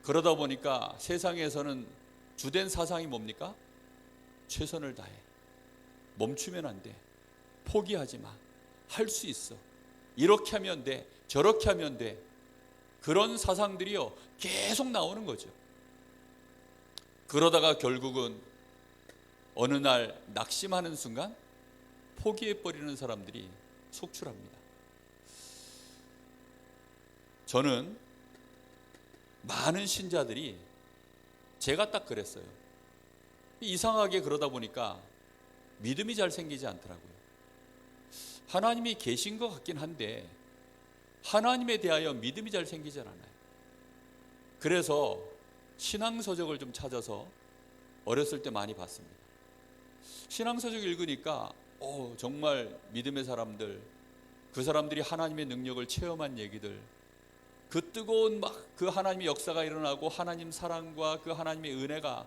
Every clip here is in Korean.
그러다 보니까 세상에서는 주된 사상이 뭡니까? 최선을 다해. 멈추면 안 돼. 포기하지 마. 할 수 있어. 이렇게 하면 돼. 저렇게 하면 돼. 그런 사상들이요, 계속 나오는 거죠. 그러다가 결국은 어느 날 낙심하는 순간 포기해버리는 사람들이 속출합니다. 저는 많은 신자들이, 제가 딱 그랬어요. 이상하게 그러다 보니까 믿음이 잘 생기지 않더라고요. 하나님이 계신 것 같긴 한데 하나님에 대하여 믿음이 잘 생기지 않아요. 그래서 신앙서적을 좀 찾아서 어렸을 때 많이 봤습니다. 신앙서적 읽으니까 정말 믿음의 사람들, 그 사람들이 하나님의 능력을 체험한 얘기들, 그 뜨거운 그 하나님의 역사가 일어나고 하나님 사랑과 그 하나님의 은혜가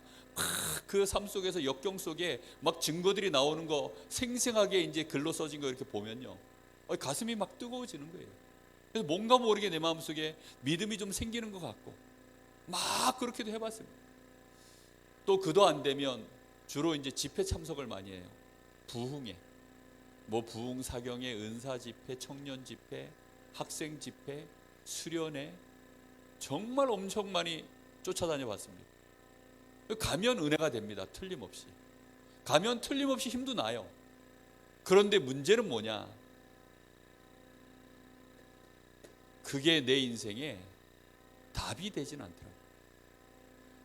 그 삶 속에서 역경 속에 막 증거들이 나오는 거 생생하게 이제 글로 써진 거 이렇게 보면요, 가슴이 막 뜨거워지는 거예요. 그래서 뭔가 모르게 내 마음속에 믿음이 좀 생기는 것 같고 막 그렇게도 해봤습니다. 또 그도 안 되면 주로 이제 집회 참석을 많이 해요. 부흥회, 부흥 사경회, 은사 집회, 청년 집회, 학생 집회, 수련회, 정말 엄청 많이 쫓아다녀 봤습니다. 가면 은혜가 됩니다. 틀림없이. 가면 틀림없이 힘도 나요. 그런데 문제는 뭐냐? 그게 내 인생에 답이 되진 않더라고요.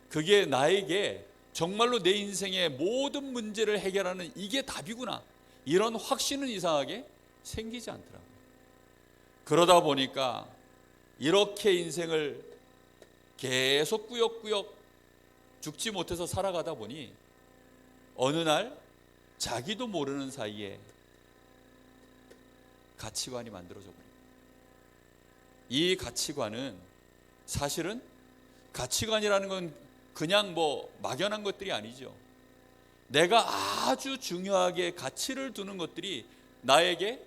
그게 나에게 정말로 내 인생의 모든 문제를 해결하는 이게 답이구나, 이런 확신은 이상하게 생기지 않더라고요. 그러다 보니까 이렇게 인생을 계속 꾸역꾸역 죽지 못해서 살아가다 보니 어느 날 자기도 모르는 사이에 가치관이 만들어져 버립니다. 이 가치관은 사실은 가치관이라는 건 그냥 막연한 것들이 아니죠. 내가 아주 중요하게 가치를 두는 것들이 나에게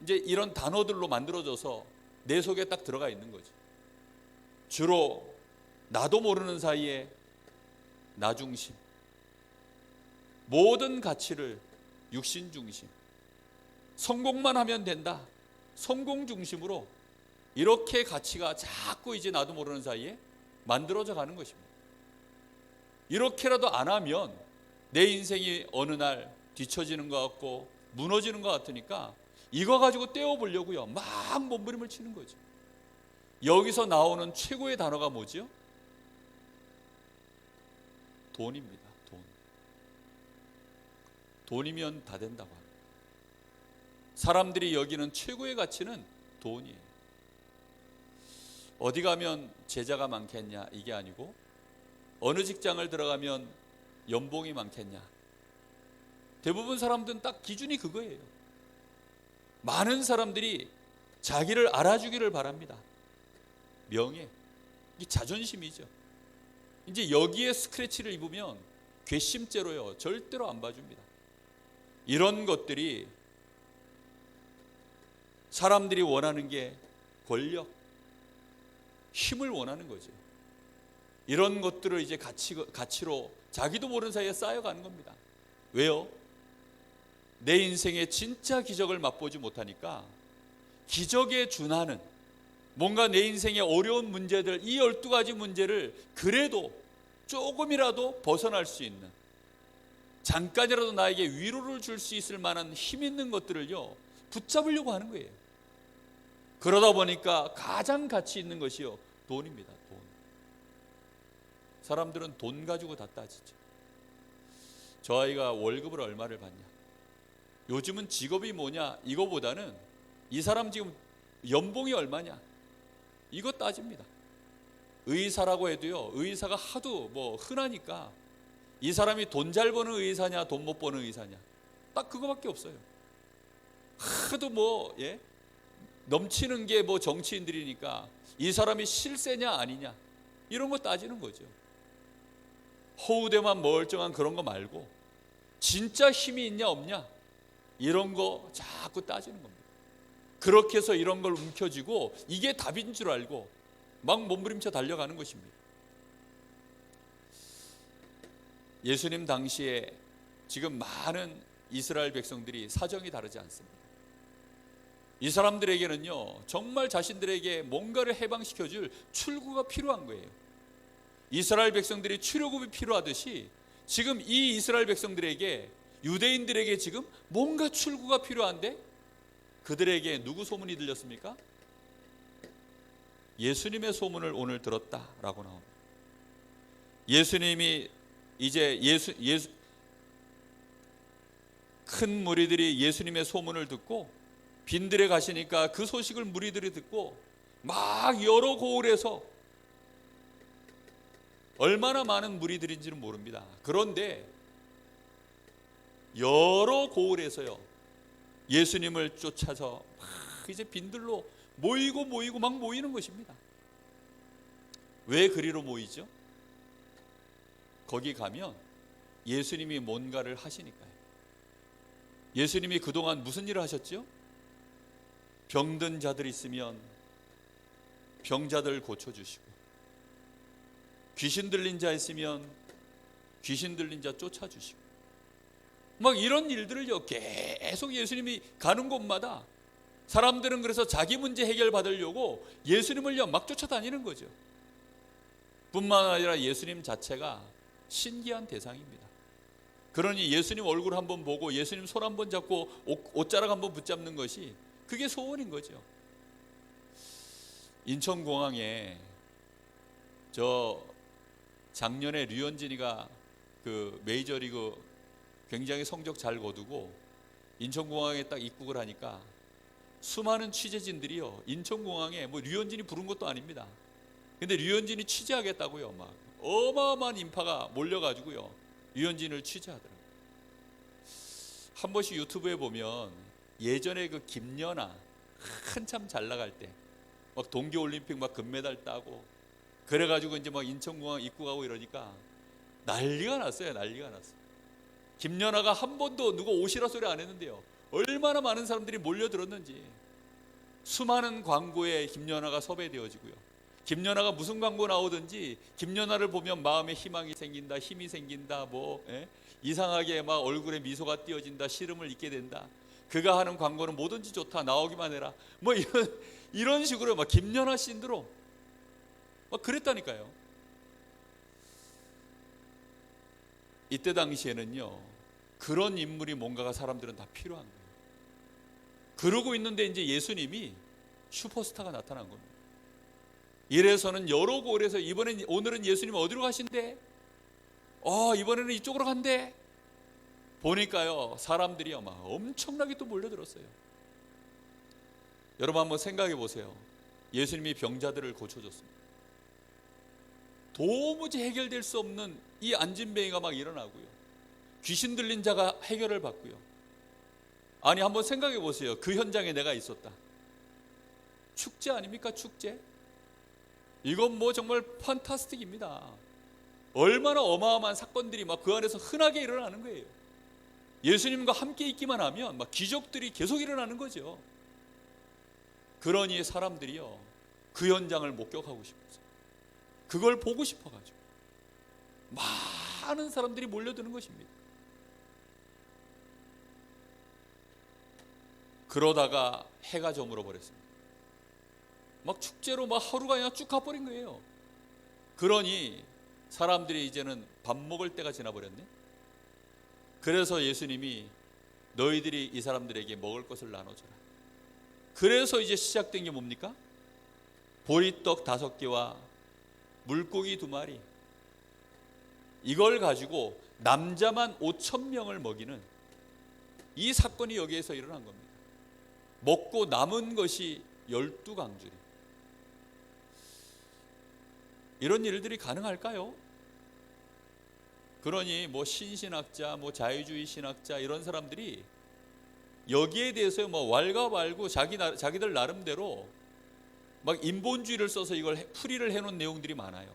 이제 이런 단어들로 만들어져서 내 속에 딱 들어가 있는 거죠. 주로 나도 모르는 사이에 나 중심, 모든 가치를 육신 중심, 성공만 하면 된다, 성공 중심으로 이렇게 가치가 자꾸 이제 나도 모르는 사이에 만들어져 가는 것입니다. 이렇게라도 안 하면 내 인생이 어느 날 뒤처지는 것 같고 무너지는 것 같으니까 이거 가지고 떼어보려고요, 막 몸부림을 치는 거죠. 여기서 나오는 최고의 단어가 뭐죠? 돈입니다. 돈. 돈이면 다 된다고 합니다. 사람들이 여기는 최고의 가치는 돈이에요. 어디 가면 제자가 많겠냐, 이게 아니고 어느 직장을 들어가면 연봉이 많겠냐. 대부분 사람들은 딱 기준이 그거예요. 많은 사람들이 자기를 알아주기를 바랍니다. 명예, 이게 자존심이죠. 이제 여기에 스크래치를 입으면 괘씸죄로요, 절대로 안 봐줍니다. 이런 것들이 사람들이 원하는 게 권력, 힘을 원하는 거죠. 이런 것들을 이제 가치로 자기도 모르는 사이에 쌓여가는 겁니다. 왜요? 내 인생에 진짜 기적을 맛보지 못하니까 기적에 준하는, 뭔가 내 인생의 어려운 문제들, 이 12가지 문제를 그래도 조금이라도 벗어날 수 있는, 잠깐이라도 나에게 위로를 줄 수 있을 만한 힘 있는 것들을요, 붙잡으려고 하는 거예요. 그러다 보니까 가장 가치 있는 것이요, 돈입니다. 돈. 사람들은 돈 가지고 다 따지죠. 저 아이가 월급을 얼마를 받냐, 요즘은 직업이 뭐냐, 이거보다는 이 사람 지금 연봉이 얼마냐, 이거 따집니다. 의사라고 해도요, 의사가 하도 흔하니까 이 사람이 돈 잘 버는 의사냐, 돈 못 버는 의사냐, 딱 그거밖에 없어요. 하도 넘치는 게 정치인들이니까 이 사람이 실세냐 아니냐, 이런 거 따지는 거죠. 허우대만 멀쩡한 그런 거 말고 진짜 힘이 있냐 없냐, 이런 거 자꾸 따지는 겁니다. 그렇게 해서 이런 걸 움켜쥐고 이게 답인 줄 알고 막 몸부림쳐 달려가는 것입니다. 예수님 당시에 지금 많은 이스라엘 백성들이 사정이 다르지 않습니다. 이 사람들에게는요, 정말 자신들에게 뭔가를 해방시켜줄 출구가 필요한 거예요. 이스라엘 백성들이 출애굽이 필요하듯이 지금 이 이스라엘 백성들에게, 유대인들에게 지금 뭔가 출구가 필요한데, 그들에게 누구 소문이 들렸습니까? 예수님의 소문을 오늘 들었다라고 나옵니다. 예수님이 이제 큰 무리들이 예수님의 소문을 듣고 빈들에 가시니까 그 소식을 무리들이 듣고 막 여러 고을에서, 얼마나 많은 무리들인지는 모릅니다. 그런데 여러 고을에서요, 예수님을 쫓아서 막 이제 빈들로 모이고 막 모이는 것입니다. 왜 그리로 모이죠? 거기 가면 예수님이 뭔가를 하시니까요. 예수님이 그동안 무슨 일을 하셨죠? 병든 자들 있으면 병자들 고쳐주시고, 귀신 들린 자 있으면 귀신 들린 자 쫓아주시고, 막 이런 일들을요 계속 예수님이 가는 곳마다 사람들은 그래서 자기 문제 해결 받으려고 예수님을요 막 쫓아다니는 거죠. 뿐만 아니라 예수님 자체가 신기한 대상입니다. 그러니 예수님 얼굴 한번 보고 예수님 손 한번 잡고 옷자락 한번 붙잡는 것이 그게 소원인 거죠. 인천공항에 저 작년에 류현진이가 그 메이저리그 굉장히 성적 잘 거두고 인천공항에 딱 입국을 하니까 수많은 취재진들이요, 인천공항에 뭐 류현진이 부른 것도 아닙니다. 근데 류현진이 취재하겠다고요, 막 어마어마한 인파가 몰려가지고요 류현진을 취재하더라고요. 한 번씩 유튜브에 보면 예전에 그 김연아 한참 잘 나갈 때 막 동계올림픽 막 금메달 따고 그래가지고 이제 막 인천공항 입국하고 이러니까 난리가 났어요. 난리가 났어요. 김연아가 한 번도 누가 오시라 소리 안 했는데요, 얼마나 많은 사람들이 몰려들었는지. 수많은 광고에 김연아가 섭외되어지고요, 김연아가 무슨 광고 나오든지 김연아를 보면 마음에 희망이 생긴다, 힘이 생긴다, 뭐 이상하게 막 얼굴에 미소가 띄어진다, 시름을 잊게 된다, 그가 하는 광고는 뭐든지 좋다, 나오기만 해라, 뭐 이런 식으로 막 김연아 신드롬 막 그랬다니까요. 이때 당시에는요 그런 인물이 뭔가가 사람들은 다 필요한 거예요. 그러고 있는데 이제 예수님이 슈퍼스타가 나타난 겁니다. 이래서는 여러 고을에서 오늘은 예수님 어디로 가신대? 이번에는 이쪽으로 간대. 보니까요 사람들이 막 엄청나게 또 몰려들었어요. 여러분 한번 생각해 보세요. 예수님이 병자들을 고쳐줬습니다. 도무지 해결될 수 없는 이 안진뱅이가 막 일어나고요, 귀신 들린 자가 해결을 받고요. 아니 한번 생각해 보세요. 그 현장에 내가 있었다. 축제 아닙니까? 축제. 이건 뭐 정말 판타스틱입니다. 얼마나 어마어마한 사건들이 막 그 안에서 흔하게 일어나는 거예요. 예수님과 함께 있기만 하면 막 기적들이 계속 일어나는 거죠. 그러니 사람들이요 그 현장을 목격하고 싶어서, 그걸 보고 싶어가지고 많은 사람들이 몰려드는 것입니다. 그러다가 해가 저물어 버렸습니다. 막 축제로 막 하루가 그냥 쭉 가버린 거예요. 그러니 사람들이 이제는 밥 먹을 때가 지나버렸네. 그래서 예수님이 너희들이 이 사람들에게 먹을 것을 나눠줘라. 그래서 이제 시작된 게 뭡니까? 보리떡 5개와 물고기 2마리, 이걸 가지고 남자만 5,000명을 먹이는 이 사건이 여기에서 일어난 겁니다. 먹고 남은 것이 12강줄이. 이런 일들이 가능할까요? 그러니 뭐 신신학자, 뭐 자유주의 신학자 이런 사람들이 여기에 대해서 뭐 왈가왈부 자기들 나름대로 막 인본주의를 써서 이걸 풀이를 해놓은 내용들이 많아요.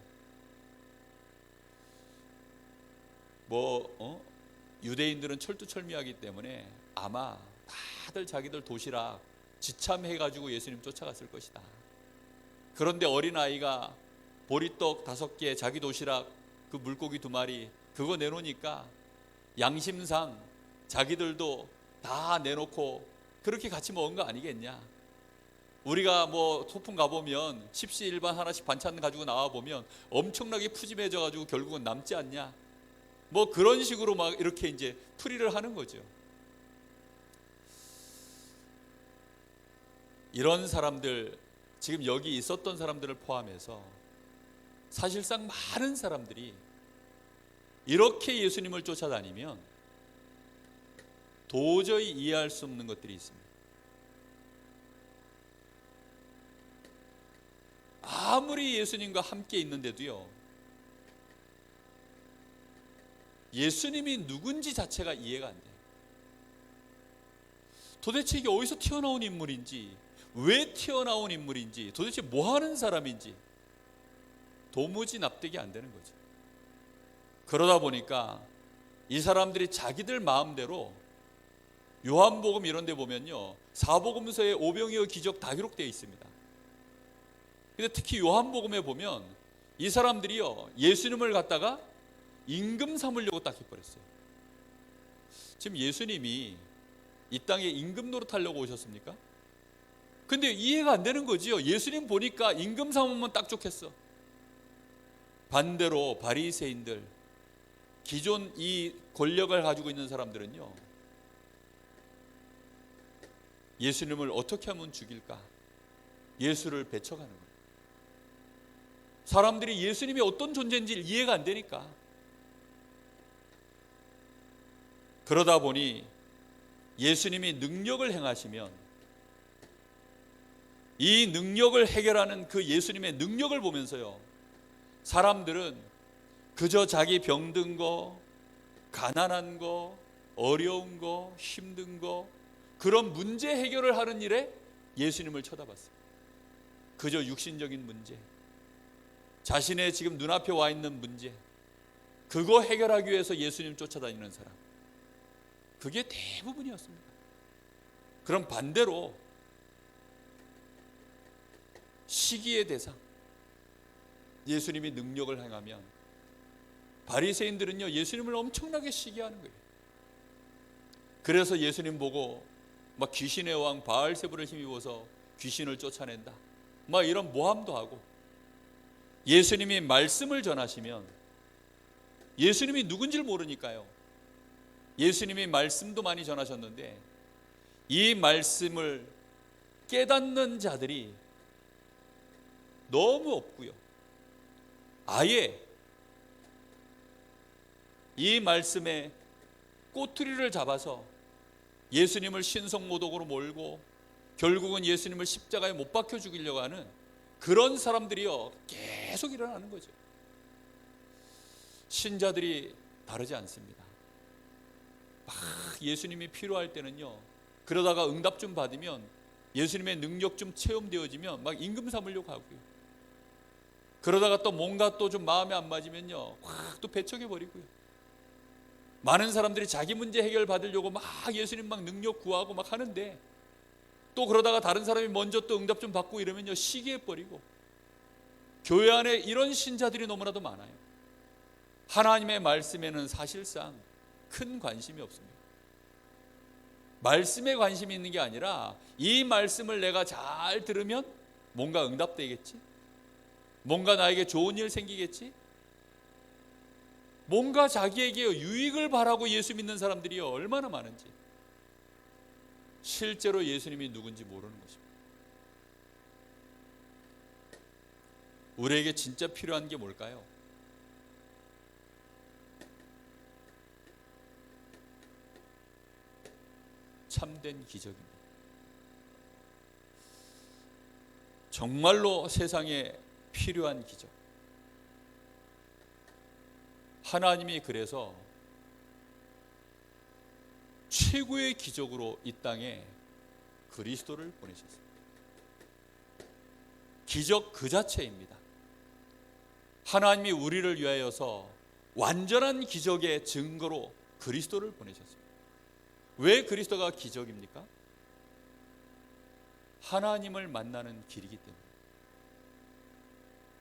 뭐 유대인들은 철두철미하기 때문에 아마 다들 자기들 도시락 지참해가지고 예수님 쫓아갔을 것이다. 그런데 어린아이가 보리떡 5개, 자기 도시락 그 물고기 2마리, 그거 내놓으니까 양심상 자기들도 다 내놓고 그렇게 같이 먹은 거 아니겠냐. 우리가 뭐 소풍 가보면 십시일반 하나씩 반찬 가지고 나와보면 엄청나게 푸짐해져 가지고 결국은 남지 않냐. 뭐 그런 식으로 막 이렇게 이제 풀이를 하는 거죠. 이런 사람들, 지금 여기 있었던 사람들을 포함해서 사실상 많은 사람들이 이렇게 예수님을 쫓아다니면 도저히 이해할 수 없는 것들이 있습니다. 아무리 예수님과 함께 있는데도요, 예수님이 누군지 자체가 이해가 안 돼요. 도대체 이게 어디서 튀어나온 인물인지, 왜 튀어나온 인물인지, 도대체 뭐 하는 사람인지 도무지 납득이 안 되는 거죠. 그러다 보니까 이 사람들이 자기들 마음대로 요한복음 이런 데 보면요, 사복음서에 오병이어 기적 다 기록되어 있습니다. 근데 특히 요한복음에 보면 이 사람들이요, 예수님을 갖다가 임금 삼으려고 딱 해버렸어요. 지금 예수님이 이 땅에 임금 노릇하려고 오셨습니까? 근데 이해가 안 되는 거지요. 예수님 보니까 임금 삼으면 딱 좋겠어. 반대로 바리새인들, 기존 이 권력을 가지고 있는 사람들은요, 예수님을 어떻게 하면 죽일까? 예수를 배척하는 거예요. 사람들이 예수님이 어떤 존재인지 이해가 안 되니까. 그러다 보니 예수님이 능력을 행하시면 이 능력을 해결하는 그 예수님의 능력을 보면서요, 사람들은 그저 자기 병든 거, 가난한 거, 어려운 거, 힘든 거, 그런 문제 해결을 하는 일에 예수님을 쳐다봤어요. 그저 육신적인 문제, 자신의 지금 눈앞에 와 있는 문제, 그거 해결하기 위해서 예수님 쫓아다니는 사람, 그게 대부분이었습니다. 그럼 반대로 시기의 대상, 예수님이 능력을 행하면 바리새인들은요, 예수님을 엄청나게 시기하는 거예요. 그래서 예수님 보고 막 귀신의 왕 바알세불을 힘입어서 귀신을 쫓아낸다, 막 이런 모함도 하고, 예수님이 말씀을 전하시면 예수님이 누군지를 모르니까요, 예수님이 말씀도 많이 전하셨는데 이 말씀을 깨닫는 자들이 너무 없고요, 아예 이 말씀에 꼬투리를 잡아서 예수님을 신성모독으로 몰고 결국은 예수님을 십자가에 못 박혀 죽이려고 하는 그런 사람들이요, 계속 일어나는 거죠. 신자들이 다르지 않습니다. 막 예수님이 필요할 때는요, 그러다가 응답 좀 받으면, 예수님의 능력 좀 체험되어지면 막 임금 삼으려고 하고요, 그러다가 또 뭔가 또 좀 마음에 안 맞으면요, 확 또 배척해버리고요, 많은 사람들이 자기 문제 해결 받으려고 막 예수님 막 능력 구하고 막 하는데, 또 그러다가 다른 사람이 먼저 또 응답 좀 받고 이러면요, 시기해버리고. 교회 안에 이런 신자들이 너무나도 많아요. 하나님의 말씀에는 사실상 큰 관심이 없습니다. 말씀에 관심이 있는 게 아니라 이 말씀을 내가 잘 들으면 뭔가 응답되겠지, 뭔가 나에게 좋은 일 생기겠지, 뭔가 자기에게 유익을 바라고 예수 믿는 사람들이 얼마나 많은지, 실제로 예수님이 누군지 모르는 것입니다. 우리에게 진짜 필요한 게 뭘까요? 참된 기적입니다. 정말로 세상에 필요한 기적. 하나님이 그래서 최고의 기적으로 이 땅에 그리스도를 보내셨습니다. 기적 그 자체입니다. 하나님이 우리를 위하여서 완전한 기적의 증거로 그리스도를 보내셨습니다. 왜 그리스도가 기적입니까? 하나님을 만나는 길이기 때문에.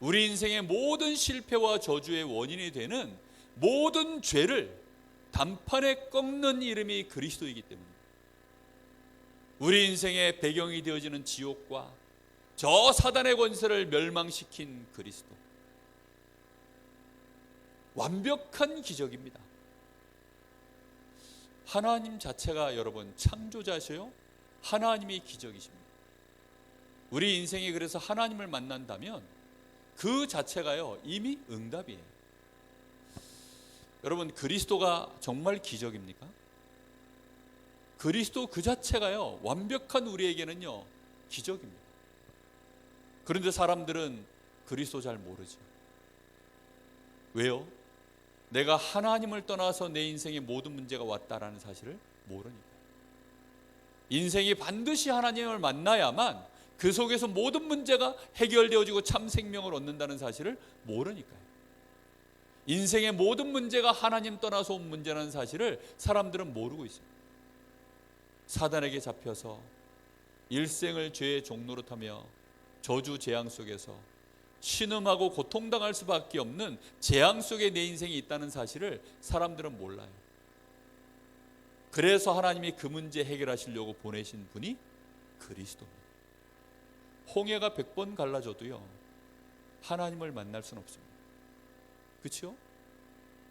우리 인생의 모든 실패와 저주의 원인이 되는 모든 죄를 단판에 꺾는 이름이 그리스도이기 때문입니다. 우리 인생의 배경이 되어지는 지옥과 저 사단의 권세를 멸망시킨 그리스도, 완벽한 기적입니다. 하나님 자체가 여러분 창조자시요 하나님이 기적이십니다. 우리 인생이 그래서 하나님을 만난다면 그 자체가요 이미 응답이에요. 여러분, 그리스도가 정말 기적입니까? 그리스도 그 자체가요 완벽한 우리에게는요 기적입니다. 그런데 사람들은 그리스도 잘 모르죠. 왜요? 내가 하나님을 떠나서 내 인생에 모든 문제가 왔다라는 사실을 모르니까. 인생이 반드시 하나님을 만나야만 그 속에서 모든 문제가 해결되어지고 참 생명을 얻는다는 사실을 모르니까요. 인생의 모든 문제가 하나님 떠나서 온 문제라는 사실을 사람들은 모르고 있습니다. 사단에게 잡혀서 일생을 죄의 종로로 타며 저주 재앙 속에서 신음하고 고통당할 수밖에 없는 재앙 속에 내 인생이 있다는 사실을 사람들은 몰라요. 그래서 하나님이 그 문제 해결하시려고 보내신 분이 그리스도입니다. 홍해가 100번 갈라져도요 하나님을 만날 수는 없습니다. 그렇죠?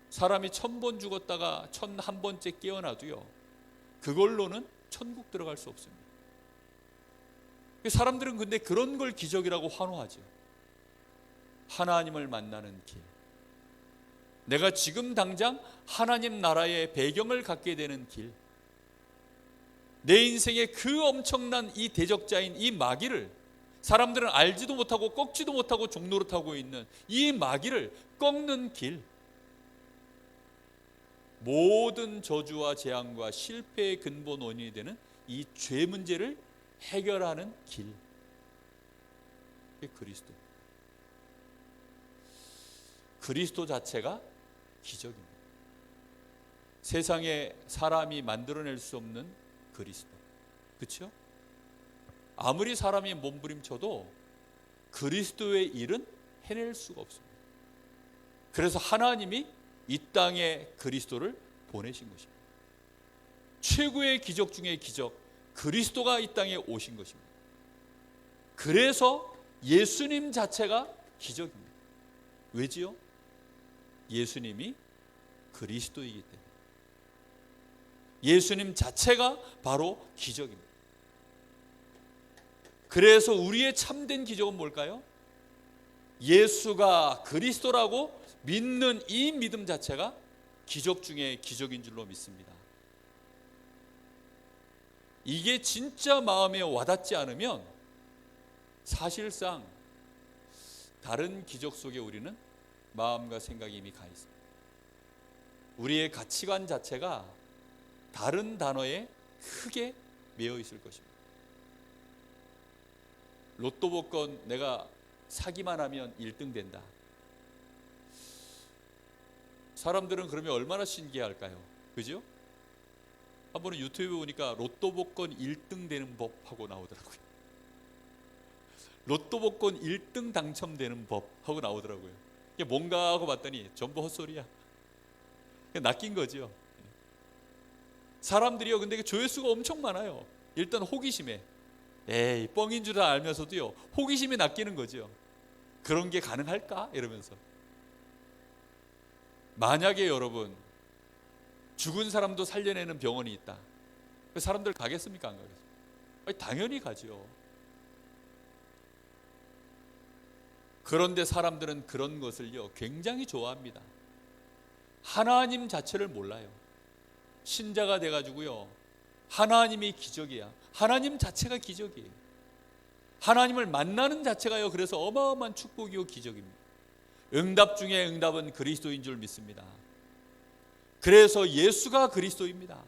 사람이 1000번 죽었다가 1001번째 깨어나도요 그걸로는 천국 들어갈 수 없습니다. 사람들은 근데 그런 걸 기적이라고 환호하죠. 하나님을 만나는 길, 내가 지금 당장 하나님 나라의 배경을 갖게 되는 길, 내 인생의 그 엄청난 이 대적자인 이 마귀를 사람들은 알지도 못하고 꺾지도 못하고 종로로 타고 있는 이 마귀를 꺾는 길, 모든 저주와 재앙과 실패의 근본 원인이 되는 이 죄 문제를 해결하는 길, 그게 그리스도. 그리스도 자체가 기적입니다. 세상에 사람이 만들어낼 수 없는 그리스도, 그렇죠? 아무리 사람이 몸부림쳐도 그리스도의 일은 해낼 수가 없습니다. 그래서 하나님이 이 땅에 그리스도를 보내신 것입니다. 최고의 기적 중의 기적, 그리스도가 이 땅에 오신 것입니다. 그래서 예수님 자체가 기적입니다. 왜지요? 예수님이 그리스도이기 때문에. 예수님 자체가 바로 기적입니다. 그래서 우리의 참된 기적은 뭘까요? 예수가 그리스도라고 믿는 이 믿음 자체가 기적 중에 기적인 줄로 믿습니다. 이게 진짜 마음에 와닿지 않으면 사실상 다른 기적 속에 우리는 마음과 생각이 이미 가 있습니다. 우리의 가치관 자체가 다른 단어에 크게 매여 있을 것입니다. 로또 복권 내가 사기만 하면 1등 된다. 사람들은 그러면 얼마나 신기할까요? 그죠? 한 번은 유튜브에 보니까 로또 복권 1등 되는 법 하고 나오더라고요. 로또 복권 1등 당첨되는 법 하고 나오더라고요. 이게 뭔가 하고 봤더니 전부 헛소리야. 그냥 낚인 거죠. 사람들이요, 근데 조회수가 엄청 많아요. 일단 호기심에, 에이 뻥인 줄 알면서도요 호기심에 낚이는 거죠. 그런 게 가능할까? 이러면서. 만약에 여러분 죽은 사람도 살려내는 병원이 있다, 그 사람들 가겠습니까? 안 가겠습니까? 아니, 당연히 가죠. 그런데 사람들은 그런 것을요 굉장히 좋아합니다. 하나님 자체를 몰라요. 신자가 돼가지고요 하나님이 기적이야, 하나님 자체가 기적이에요. 하나님을 만나는 자체가요 그래서 어마어마한 축복이요 기적입니다. 응답 중에 응답은 그리스도인 줄 믿습니다. 그래서 예수가 그리스도입니다.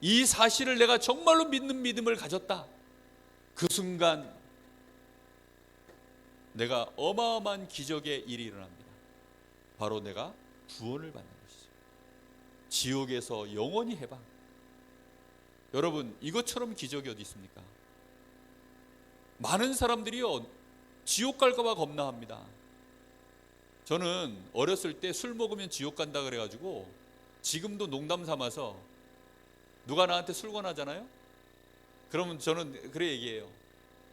이 사실을 내가 정말로 믿는 믿음을 가졌다, 그 순간 내가 어마어마한 기적의 일이 일어납니다. 바로 내가 구원을 받는 것이죠. 지옥에서 영원히 해방. 여러분, 이것처럼 기적이 어디 있습니까? 많은 사람들이요 지옥 갈까 봐 겁나합니다. 저는 어렸을 때 술 먹으면 지옥 간다 그래가지고 지금도 농담 삼아서 누가 나한테 술 권하잖아요? 그러면 저는 그래 얘기해요.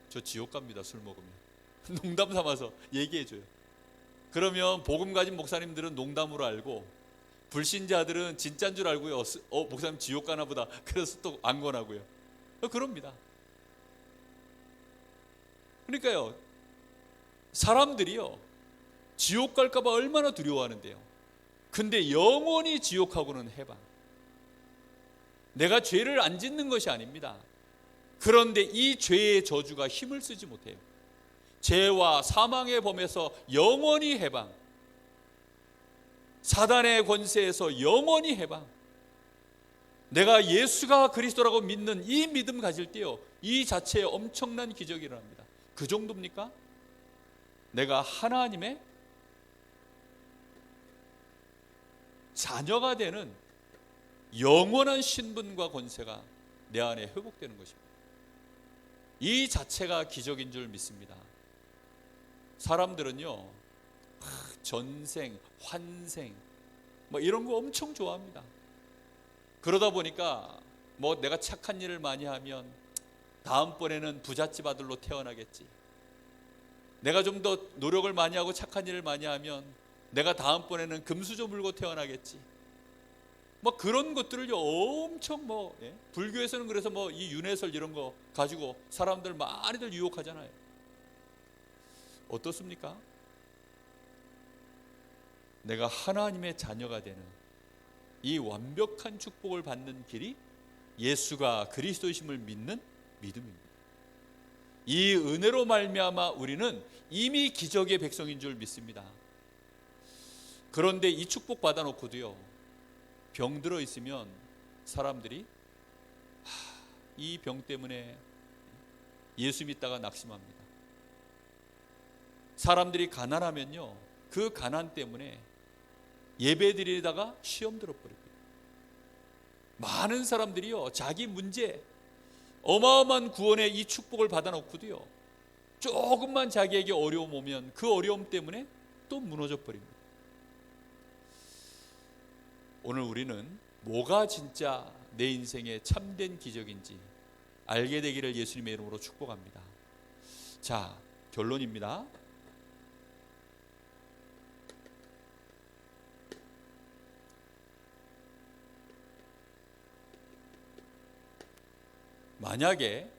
저 지옥 갑니다, 술 먹으면. 농담 삼아서 얘기해줘요. 그러면 복음 가진 목사님들은 농담으로 알고 불신자들은 진짜인 줄 알고요. 목사님 지옥 가나 보다. 그래서 또 안 권하고요. 그럽니다. 그러니까요, 사람들이요 지옥 갈까 봐 얼마나 두려워하는데요. 근데 영원히 지옥하고는 해방. 내가 죄를 안 짓는 것이 아닙니다. 그런데 이 죄의 저주가 힘을 쓰지 못해요. 죄와 사망의 범에서 영원히 해방, 사단의 권세에서 영원히 해방. 내가 예수가 그리스도라고 믿는 이 믿음 가질 때요, 이 자체에 엄청난 기적이 일어납니다. 그 정도입니까? 내가 하나님의 자녀가 되는 영원한 신분과 권세가 내 안에 회복되는 것입니다. 이 자체가 기적인 줄 믿습니다. 사람들은요 전생, 환생 뭐 이런 거 엄청 좋아합니다. 그러다 보니까 뭐 내가 착한 일을 많이 하면 다음번에는 부잣집 아들로 태어나겠지, 내가 좀 더 노력을 많이 하고 착한 일을 많이 하면 내가 다음번에는 금수저 물고 태어나겠지, 뭐 그런 것들을요 엄청 불교에서는 그래서 이 윤회설 이런 거 가지고 사람들 많이들 유혹하잖아요. 어떻습니까? 내가 하나님의 자녀가 되는 이 완벽한 축복을 받는 길이 예수가 그리스도이심을 믿는 믿음입니다. 이 은혜로 말미암아 우리는 이미 기적의 백성인 줄 믿습니다. 그런데 이 축복 받아놓고도요 병들어 있으면 사람들이 이 병 때문에 예수 믿다가 낙심합니다. 사람들이 가난하면요 그 가난 때문에 예배드리다가 시험 들어버립니다. 많은 사람들이요 자기 문제, 어마어마한 구원의 이 축복을 받아놓고도요 조금만 자기에게 어려움 오면 그 어려움 때문에 또 무너져 버립니다. 오늘 우리는 뭐가 진짜 내 인생의 참된 기적인지 알게 되기를 예수님의 이름으로 축복합니다. 자, 결론입니다. 만약에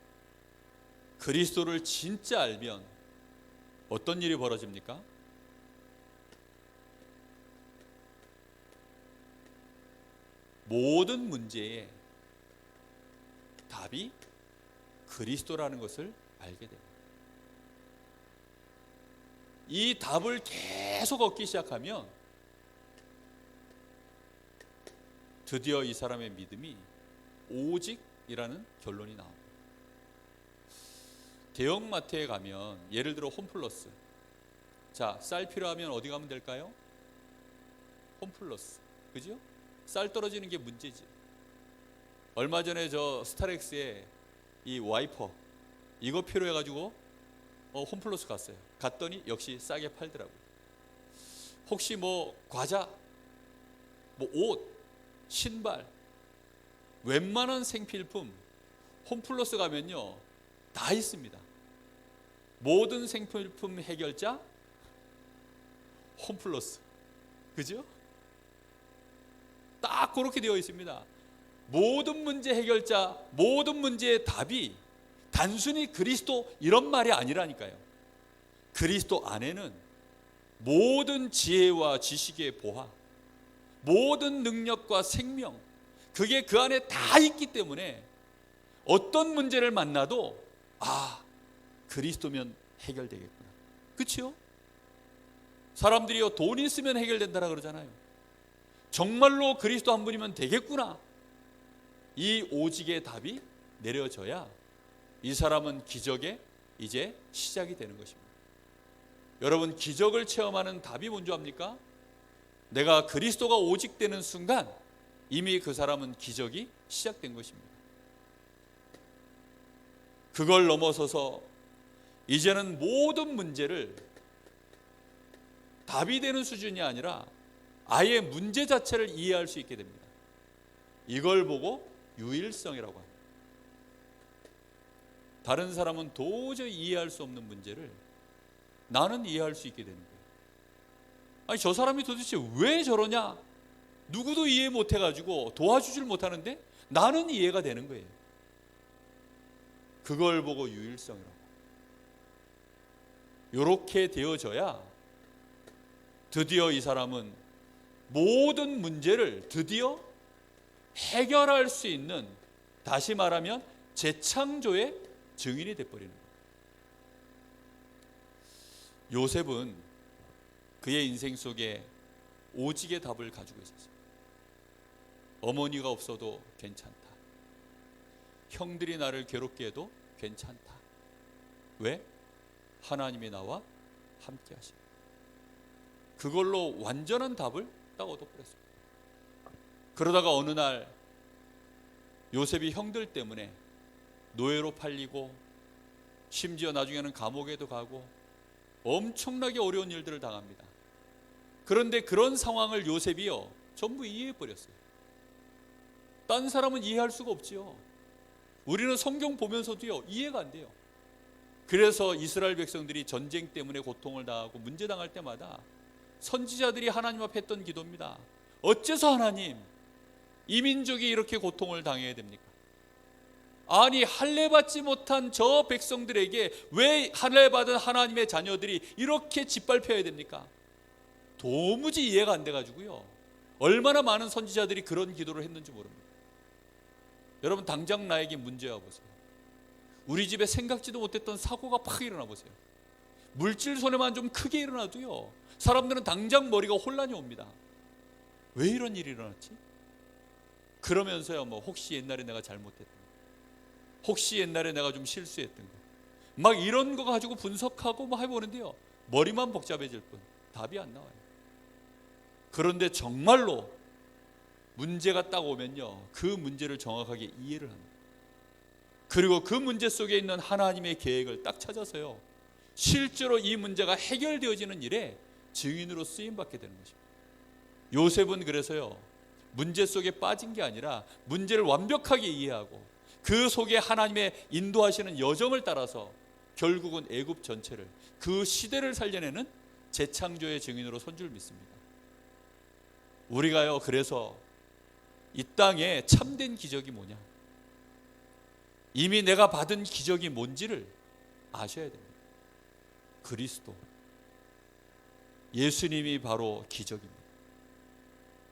그리스도를 진짜 알면 어떤 일이 벌어집니까? 모든 문제의 답이 그리스도라는 것을 알게 됩니다. 이 답을 계속 얻기 시작하면 드디어 이 사람의 믿음이 오직이라는 결론이 나옵니다. 대형마트에 가면 예를 들어 홈플러스, 자, 쌀 필요하면 어디 가면 될까요? 홈플러스, 그죠? 쌀 떨어지는 게 문제지. 얼마 전에 저 스타렉스에 이 와이퍼 이거 필요해가지고 홈플러스 갔어요. 갔더니 역시 싸게 팔더라고요. 혹시 뭐 과자, 뭐 옷, 신발, 웬만한 생필품 홈플러스 가면요 다 있습니다. 모든 생필품 해결자 홈플러스, 그죠? 딱 그렇게 되어 있습니다. 모든 문제 해결자, 모든 문제의 답이 단순히 그리스도 이런 말이 아니라니까요. 그리스도 안에는 모든 지혜와 지식의 보화, 모든 능력과 생명, 그게 그 안에 다 있기 때문에 어떤 문제를 만나도 그리스도면 해결되겠구나. 그렇죠? 사람들이요 돈 있으면 해결된다라 그러잖아요. 정말로 그리스도 한 분이면 되겠구나. 이 오직의 답이 내려져야 이 사람은 기적의 이제 시작이 되는 것입니다. 여러분, 기적을 체험하는 답이 뭔지 압니까? 내가 그리스도가 오직되는 순간 이미 그 사람은 기적이 시작된 것입니다. 그걸 넘어서서 이제는 모든 문제를 답이 되는 수준이 아니라 아예 문제 자체를 이해할 수 있게 됩니다. 이걸 보고 유일성이라고 합니다. 다른 사람은 도저히 이해할 수 없는 문제를 나는 이해할 수 있게 되는 거예요. 아니, 저 사람이 도대체 왜 저러냐? 누구도 이해 못해가지고 도와주질 못하는데 나는 이해가 되는 거예요. 그걸 보고 유일성이라고. 이렇게 되어져야 드디어 이 사람은 모든 문제를 드디어 해결할 수 있는, 다시 말하면 재창조의 증인이 돼버리는 거예요. 요셉은 그의 인생 속에 오직의 답을 가지고 있었어요. 어머니가 없어도 괜찮다. 형들이 나를 괴롭게 해도 괜찮다. 왜? 하나님이 나와 함께 하십니다. 그걸로 완전한 답을 딱 얻어버렸습니다. 그러다가 어느 날 요셉이 형들 때문에 노예로 팔리고 심지어 나중에는 감옥에도 가고 엄청나게 어려운 일들을 당합니다. 그런데 그런 상황을 요셉이요 전부 이해해버렸어요. 딴 사람은 이해할 수가 없지요. 우리는 성경 보면서도요 이해가 안 돼요. 그래서 이스라엘 백성들이 전쟁 때문에 고통을 당하고 문제 당할 때마다 선지자들이 하나님 앞에 했던 기도입니다. 어째서 하나님, 이 민족이 이렇게 고통을 당해야 됩니까? 아니, 할례받지 못한 저 백성들에게 왜 할례받은 하나님의 자녀들이 이렇게 짓밟혀야 됩니까? 도무지 이해가 안 돼가지고요 얼마나 많은 선지자들이 그런 기도를 했는지 모릅니다. 여러분, 당장 나에게 문제와 보세요. 우리 집에 생각지도 못했던 사고가 팍 일어나 보세요. 물질 손해만 좀 크게 일어나도요 사람들은 당장 머리가 혼란이 옵니다. 왜 이런 일이 일어났지? 그러면서요 혹시 옛날에 내가 잘못했던 거, 혹시 옛날에 내가 좀 실수했던 거, 막 이런 거 가지고 분석하고 막 해보는데요 머리만 복잡해질 뿐 답이 안 나와요. 그런데 정말로 문제가 딱 오면요 그 문제를 정확하게 이해를 합니다. 그리고 그 문제 속에 있는 하나님의 계획을 딱 찾아서요 실제로 이 문제가 해결되어지는 일에 증인으로 쓰임받게 되는 것입니다. 요셉은 그래서요 문제 속에 빠진 게 아니라 문제를 완벽하게 이해하고 그 속에 하나님의 인도하시는 여정을 따라서 결국은 애굽 전체를, 그 시대를 살려내는 재창조의 증인으로 선 줄 믿습니다. 우리가요 그래서 이 땅에 참된 기적이 뭐냐, 이미 내가 받은 기적이 뭔지를 아셔야 됩니다. 그리스도, 예수님이 바로 기적입니다.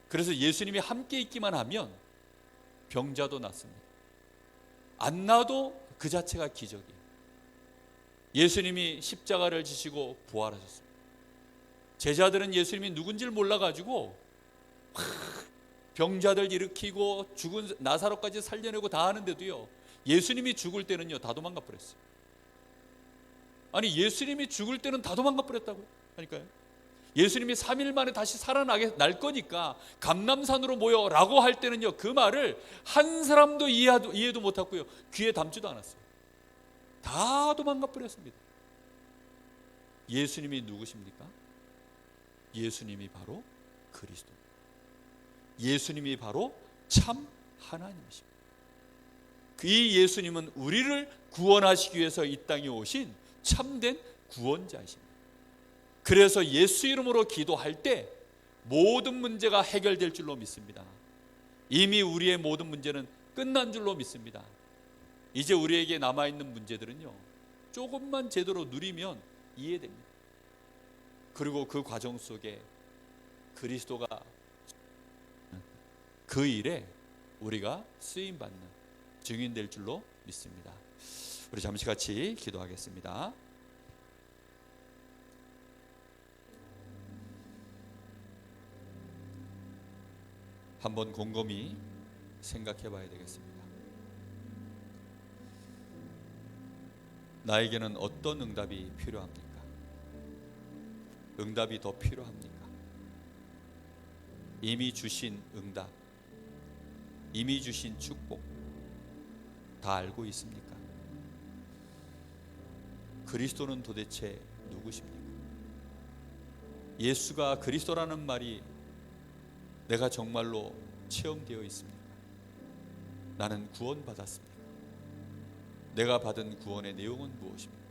그래서 예수님이 함께 있기만 하면 병자도 낫습니다. 안 나도 그 자체가 기적이에요. 예수님이 십자가를 지시고 부활하셨습니다. 제자들은 예수님이 누군지를 몰라가지고 병자들 일으키고 죽은 나사로까지 살려내고 다 하는데도요 예수님이 죽을 때는요 다 도망가 버렸어요. 아니, 예수님이 죽을 때는 다 도망가 버렸다고요? 그러니까요 예수님이 3일 만에 다시 살아나게 날 거니까 감람산으로 모여라고 할 때는요 그 말을 한 사람도 이해도 못했고요 귀에 담지도 않았어요. 다 도망가 버렸습니다. 예수님이 누구십니까? 예수님이 바로 그리스도, 예수님이 바로 참 하나님이십니다. 이 예수님은 우리를 구원하시기 위해서 이 땅에 오신 참된 구원자이십니다. 그래서 예수 이름으로 기도할 때 모든 문제가 해결될 줄로 믿습니다. 이미 우리의 모든 문제는 끝난 줄로 믿습니다. 이제 우리에게 남아있는 문제들은요 조금만 제대로 누리면 이해됩니다. 그리고 그 과정 속에 그리스도가 그 일에 우리가 쓰임받는 증인 될 줄로 믿습니다. 우리 잠시 같이 기도하겠습니다. 한번 곰곰이 생각해 봐야 되겠습니다. 나에게는 어떤 응답이 필요합니까? 응답이 더 필요합니까? 이미 주신 응답, 이미 주신 축복 다 알고 있습니까? 그리스도는 도대체 누구십니까? 예수가 그리스도라는 말이 내가 정말로 체험되어 있습니까? 나는 구원받았습니까? 내가 받은 구원의 내용은 무엇입니까?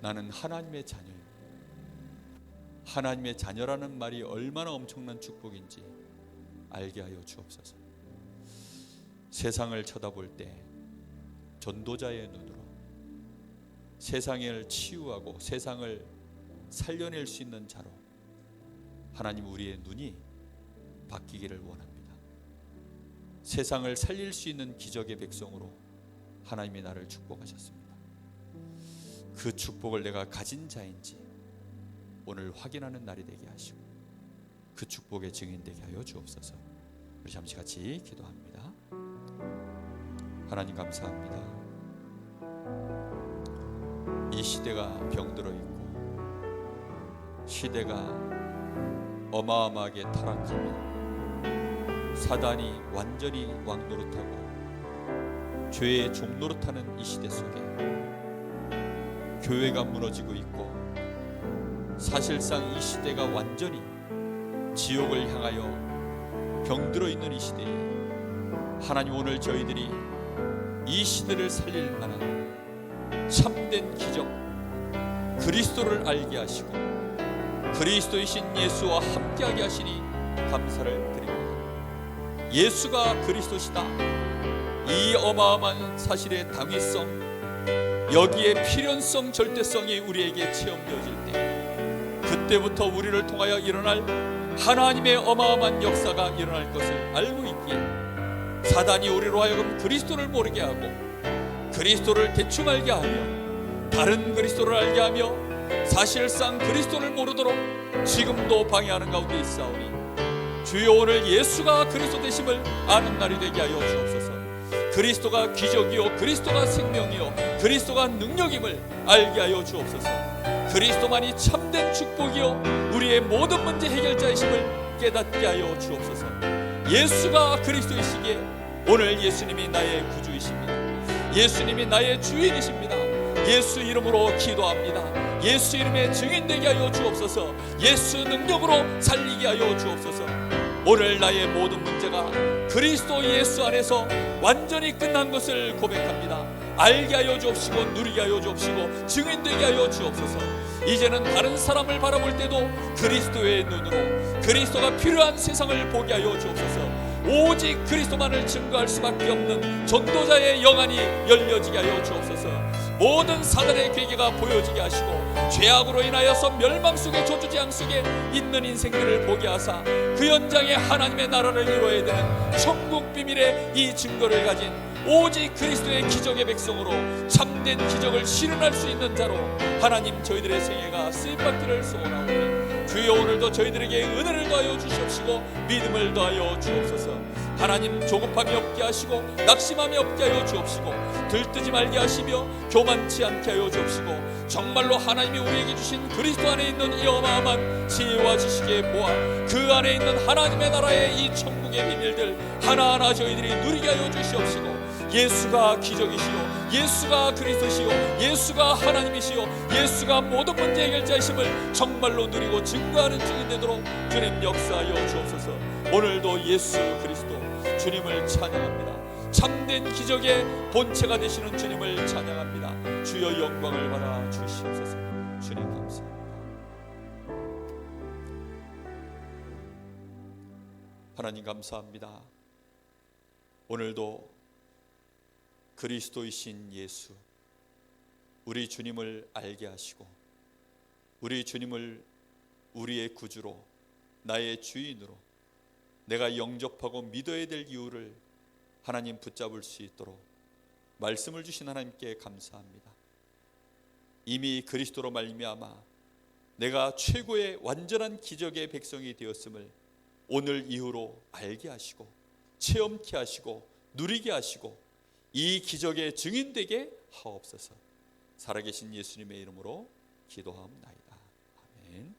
나는 하나님의 자녀입니다. 하나님의 자녀라는 말이 얼마나 엄청난 축복인지 알게 하여 주옵소서. 세상을 쳐다볼 때 전도자의 눈으로 세상을 치유하고 세상을 살려낼 수 있는 자로 하나님 우리의 눈이 바뀌기를 원합니다. 세상을 살릴 수 있는 기적의 백성으로 하나님이 나를 축복하셨습니다. 그 축복을 내가 가진 자인지 오늘 확인하는 날이 되게 하시고 그 축복의 증인 되게 하여 주옵소서. 우리 잠시 같이 기도합니다. 하나님 감사합니다. 이 시대가 병들어 있고 시대가 어마어마하게 타락하며 사단이 완전히 왕노릇하고 죄의 종노릇하는 이 시대 속에 교회가 무너지고 있고 사실상 이 시대가 완전히 지옥을 향하여 병들어 있는 이 시대에 하나님 오늘 저희들이 이 시대를 살릴 만한 참된 기적 그리스도를 알게 하시고 그리스도이신 예수와 함께하게 하시니 감사를 드립니다. 예수가 그리스도시다, 이 어마어마한 사실의 당위성, 여기에 필연성, 절대성이 우리에게 체험되어질 때 그때부터 우리를 통하여 일어날 하나님의 어마어마한 역사가 일어날 것을 알고 있기에 사단이 우리로 하여금 그리스도를 모르게 하고 그리스도를 대충 알게 하며 다른 그리스도를 알게 하며 사실상 그리스도를 모르도록 지금도 방해하는 가운데 있사오니 주여 오늘 예수가 그리스도 되심을 아는 날이 되게 하여 주옵소서. 그리스도가 기적이요 그리스도가 생명이요 그리스도가 능력임을 알게 하여 주옵소서. 그리스도만이 참된 축복이요 우리의 모든 문제 해결자이심을 깨닫게 하여 주옵소서. 예수가 그리스도이시기에 오늘 예수님이 나의 구주이십니다. 예수님이 나의 주인이십니다. 예수 이름으로 기도합니다. 예수 이름의 증인되게 하여 주옵소서. 예수 능력으로 살리게 하여 주옵소서. 오늘 나의 모든 문제가 그리스도 예수 안에서 완전히 끝난 것을 고백합니다. 알게 하여 주옵시고 누리게 하여 주옵시고 증인되게 하여 주옵소서. 이제는 다른 사람을 바라볼 때도 그리스도의 눈으로 그리스도가 필요한 세상을 보게 하여 주옵소서. 오직 그리스도만을 증거할 수밖에 없는 전도자의 영안이 열려지게 하여 주옵소서. 모든 사단의 괴계가 보여지게 하시고 죄악으로 인하여서 멸망 속에 저주재앙 속에 있는 인생들을 보게 하사 그 현장에 하나님의 나라를 이루어야 되는 천국 비밀의 이 증거를 가진 오직 그리스도의 기적의 백성으로 참된 기적을 실현할 수 있는 자로 하나님 저희들의 생애가 쓰임받기를 소원하오니 주여 오늘도 저희들에게 은혜를 더하여 주시옵시고 믿음을 더하여 주옵소서. 하나님 조급함이 없게 하시고 낙심함이 없게 하여 주옵시고 들뜨지 말게 하시며 교만치 않게 하여 주옵시고 정말로 하나님이 우리에게 주신 그리스도 안에 있는 이 어마어마한 지혜와 지식의 보화 그 안에 있는 하나님의 나라의 이 천국의 비밀들 하나하나 저희들이 누리게 하여 주시옵시고 예수가 기적이시요 예수가 그리스도시요 예수가 하나님이시요 예수가 모든 문제 해결자이심을 정말로 누리고 증거하는 증인 되도록 주님 역사하여 주옵소서. 오늘도 예수 그리스도 주님을 찬양합니다. 참된 기적의 본체가 되시는 주님을 찬양합니다. 주여 영광을 받아 주시옵소서. 주님 감사합니다. 하나님 감사합니다. 오늘도 그리스도이신 예수 우리 주님을 알게 하시고 우리 주님을 우리의 구주로 나의 주인으로 내가 영접하고 믿어야 될 이유를 하나님 붙잡을 수 있도록 말씀을 주신 하나님께 감사합니다. 이미 그리스도로 말미암아 내가 최고의 완전한 기적의 백성이 되었음을 오늘 이후로 알게 하시고 체험케 하시고 누리게 하시고 이 기적의 증인되게 하옵소서. 살아계신 예수님의 이름으로 기도하옵나이다. 아멘.